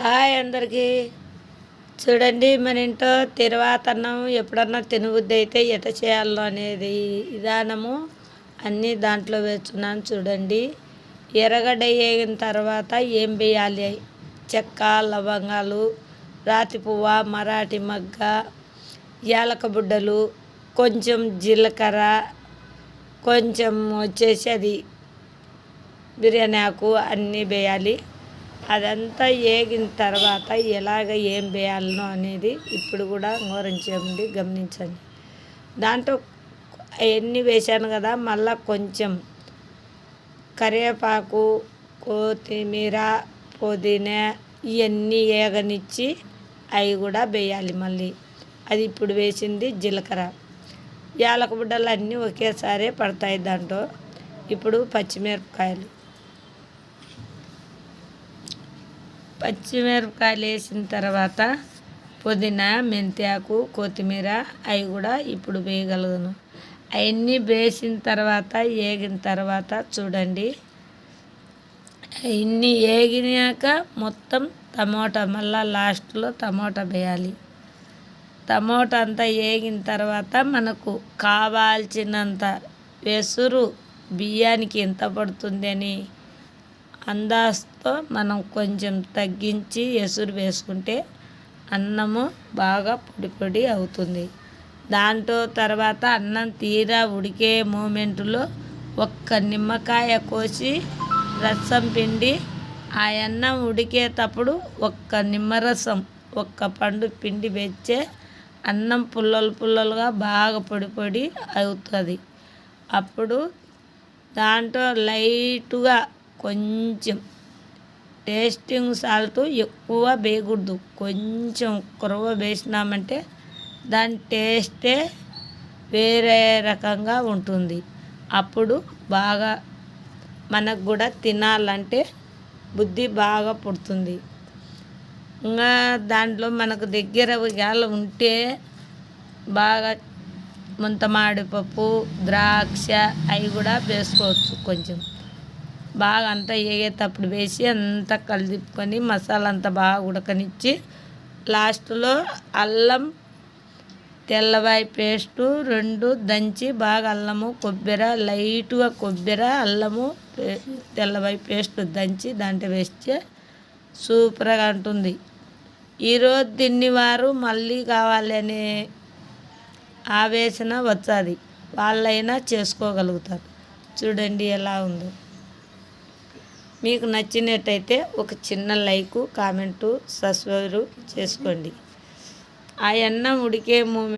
Hi అందరికీ. చూడండి, మన ఇంట్లో తిరువాతన్నం ఎప్పుడన్నా తినబుద్ధి అయితే ఎట చేయాలో అనేది విధానము అన్నీ దాంట్లో వేస్తున్నాను. చూడండి, ఎర్రగడ్డ వేగిన తర్వాత ఏం వేయాలి: చెక్క, లవంగాలు, రాతి పువ్వ, మరాఠీ మగ్గ, యాలక బుడ్డలు, కొంచెం జీలకర్ర, కొంచెం వచ్చేసి అది బిర్యానీ ఆకు అన్నీ వేయాలి. అదంతా వేగిన తర్వాత ఎలాగ ఏం వేయాలనో అనేది ఇప్పుడు కూడా వివరించండి, గమనించండి. దాంట్లో అవన్నీ వేసాను కదా, మళ్ళా కొంచెం కరివేపాకు, కొత్తిమీర, పుదీనా ఇవన్నీ వేగనిచ్చి అవి కూడా వేయాలి. మళ్ళీ అది ఇప్పుడు వేసింది జీలకర్ర, యాలక బుడ్డలు అన్నీ ఒకేసారి పడతాయి దాంట్లో. ఇప్పుడు పచ్చిమిరపకాయలు వేసిన తర్వాత పుదీనా, మెంతాకు, కొత్తిమీర అవి కూడా ఇప్పుడు వేయగలను. అవన్నీ వేసిన తర్వాత వేగిన తర్వాత చూడండి, అవన్నీ వేగినాక మొత్తం టమోటా, మళ్ళీ లాస్ట్లో టమోటా వేయాలి. టమోటా అంతా వేగిన తర్వాత మనకు కావాల్సినంత వెసురు బియ్యానికి ఎంత పడుతుంది అని అందాజుతో మనం కొంచెం తగ్గించి ఎసురు వేసుకుంటే అన్నము బాగా పొడి పొడి అవుతుంది. దాంట్లో తర్వాత అన్నం తీరా ఉడికే మూమెంట్లో ఒక్క నిమ్మకాయ కోసి రసం పిండి ఆ అన్నం ఉడికేటప్పుడు ఒక్క నిమ్మరసం, ఒక్క పండు పిండి వేస్తే అన్నం పుల్లలు పుల్లలుగా బాగా పొడి పొడి అవుతుంది. అప్పుడు దాంట్లో లైట్గా కొంచెం టేస్టింగ్ సాల్ట్ ఎక్కువ వేయకూడదు, కొంచెం కురవ వేసినామంటే దాని టేస్టే వేరే రకంగా ఉంటుంది. అప్పుడు బాగా మనకు కూడా తినాలంటే బుద్ధి బాగా పుడుతుంది. ఇంకా దాంట్లో మనకు దగ్గర గాల ఉంటే బాగా ముంతమాడిపప్పు, ద్రాక్ష అవి కూడా వేసుకోవచ్చు. కొంచెం బాగా అంతా వేగేటప్పుడు వేసి అంతా కలిపుకొని మసాలా అంతా బాగా ఉడకనిచ్చి లాస్ట్లో అల్లం, తెల్లవాయి పేస్టు 2 దంచి బాగా అల్లము, కొబ్బరి, లైట్గా కొబ్బరి, అల్లము, తెల్లవాయి పేస్ట్ దంచి దాంట్లో వేస్తే సూపర్గా ఉంటుంది. ఈరోజు తిన్నవారు మళ్ళీ కావాలి అనే ఆవేశన వచ్చాది, వాళ్ళైనా చేసుకోగలుగుతారు. చూడండి ఎలా ఉందో. మీకు నచ్చినట్టయితే ఒక చిన్న లైకు, కామెంటు, సబ్స్క్రైబ్ చేసుకోండి. ఆ అన్నం ఉడికే మూమెంట్